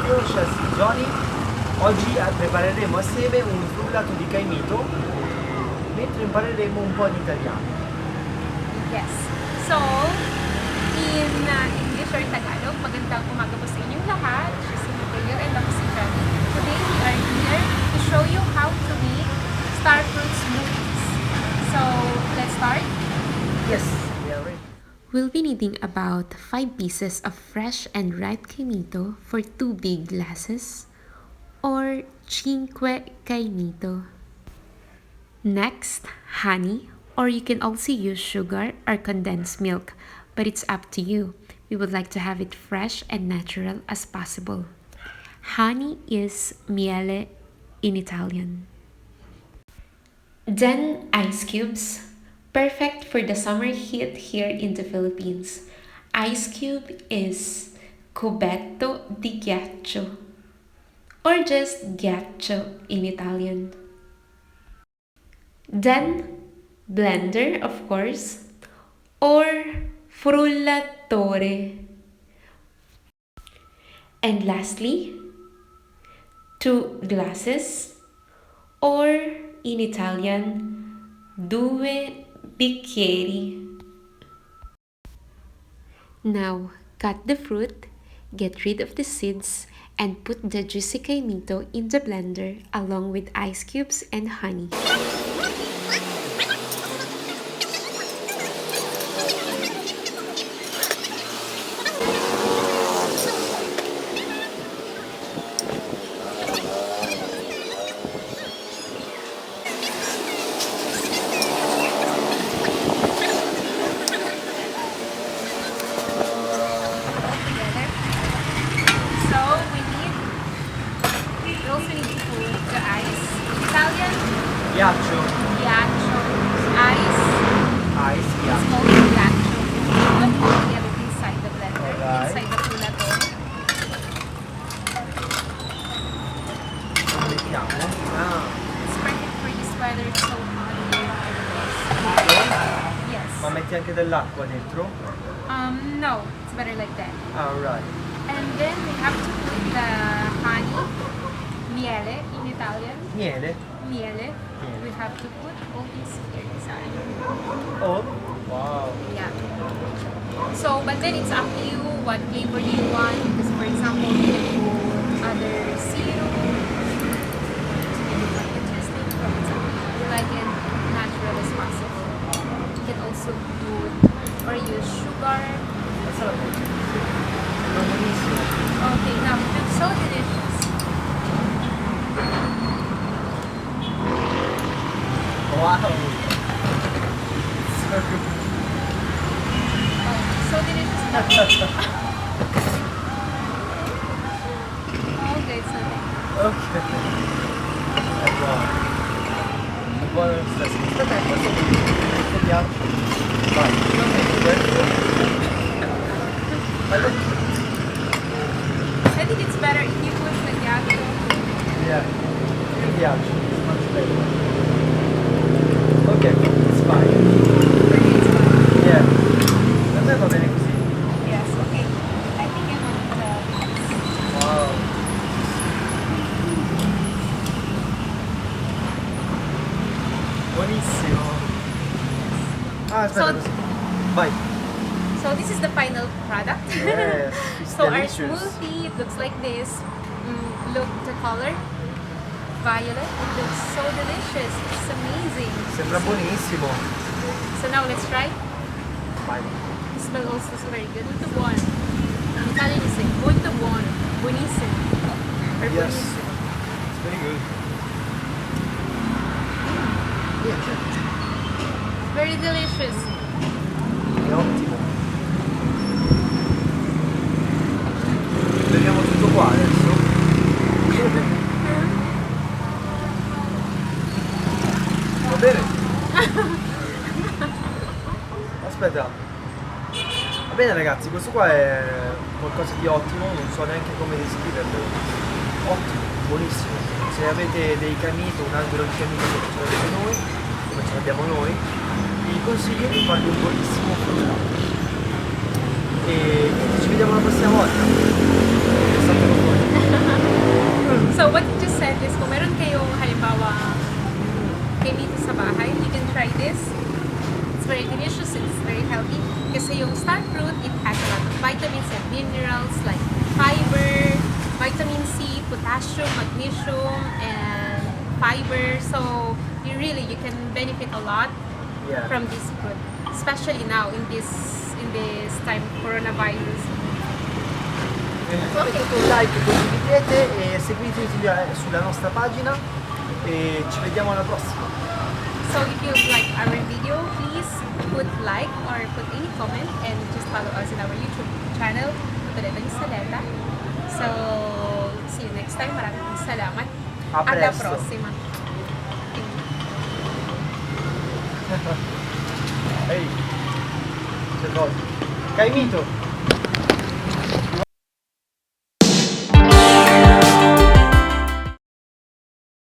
Io, Chef Johnny. Oggi prepareremo assieme un frullato di caimito mentre impareremo un po' in italiano. Yes. So, in English or Tagalog, magandang umaga po sa inyong lahat. She's Smoothie and ako si Johnny. Today, we are here to show you how to make star fruit smoothies. So, let's start. Yes, we are ready. We'll be needing about 5 pieces of fresh and ripe kaimito for 2 big glasses, or 5 kaimito. Next, honey, or you can also use sugar or condensed milk, but it's up to you. We would like to have it fresh and natural as possible. Honey is miele in Italian. Then ice cubes. Perfect for the summer heat here in the Philippines. Ice cube is cubetto di ghiaccio, or just ghiaccio in Italian. Then blender, of course, or frullatore. And lastly, 2 glasses, or in Italian, due bicchieri. Now, cut the fruit, get rid of the seeds, and put the juicy kaimito in the blender along with ice cubes and honey. Ghiaccio. Ghiaccio. Ice. Ice, It's ghiaccio. called ghiaccio. But you will get it inside the blender, Alright. inside the frullatore. Mettiamo. It's perfect for this weather. It's so hot. Yes. Ma metti anche dell'acqua dentro? No, it's better like that. Alright. And then we have to put the honey, miele in Italian. Miele. Miele. We have to put all this here inside. Oh. Wow. Yeah. So, but then it's up to you what flavor do you want. Because for example, you can put other syrup. Interesting. It's up to you. You like it natural as possible. You can also put or use sugar. Questa la voce. È buonissimo. Okay, now it's so delicious. Wow. So delicious. Okay, it's nothing. Ok. È buono. È buono lo stesso. Aspetta, questo vediamo. Vai. I think it's better if you put the ghiaccio. Yeah. Mi piace. It's much better. Ok, it's fine. It's fine. Yeah. Per me va bene così. Yes, okay. I think I want Wow. Buonissimo. Ah, aspetta So- così. Vai. So this is the final product. Yes, it's So delicious. our smoothie, it looks like this. Look the color. Violet. It looks so delicious. It's amazing. Sembra buonissimo. So now let's try. Vai. It smells also very good. Molto buono. In Italian you say molto buono. Buonissimo. Or Yes. buonissimo. It's very good. Very delicious. È ottimo. Beviamo tutto qua adesso. Va bene? Aspetta. Va bene ragazzi, questo qua è qualcosa di ottimo, non so neanche come descriverlo. Ottimo, buonissimo. Se avete dei camito, un albero di camito come ce l'avete noi, come ce l'abbiamo noi, vi consiglio di farvi un buonissimo frullato. E ci vediamo la prossima volta. È stato con voi. So what you just said is kung meron kayong halimbawa kayo dito sa bahay, you can try this. It's very delicious and it's very healthy. Kasi yung star fruit, it has a lot of vitamins and minerals like fiber, vitamin C, potassium, magnesium, and fiber. So you can benefit a lot Yeah. from this fruit, especially now in this time coronavirus. Mettete un like, condividete e seguiteci sulla nostra pagina e ci vediamo alla prossima. So if you like our video, please put like or put any comment and just follow us in our YouTube channel, Tutuletan Saleta. So see you next time. Maraming salamat. A At la presto. prossima. Ehi, c'è Caimito.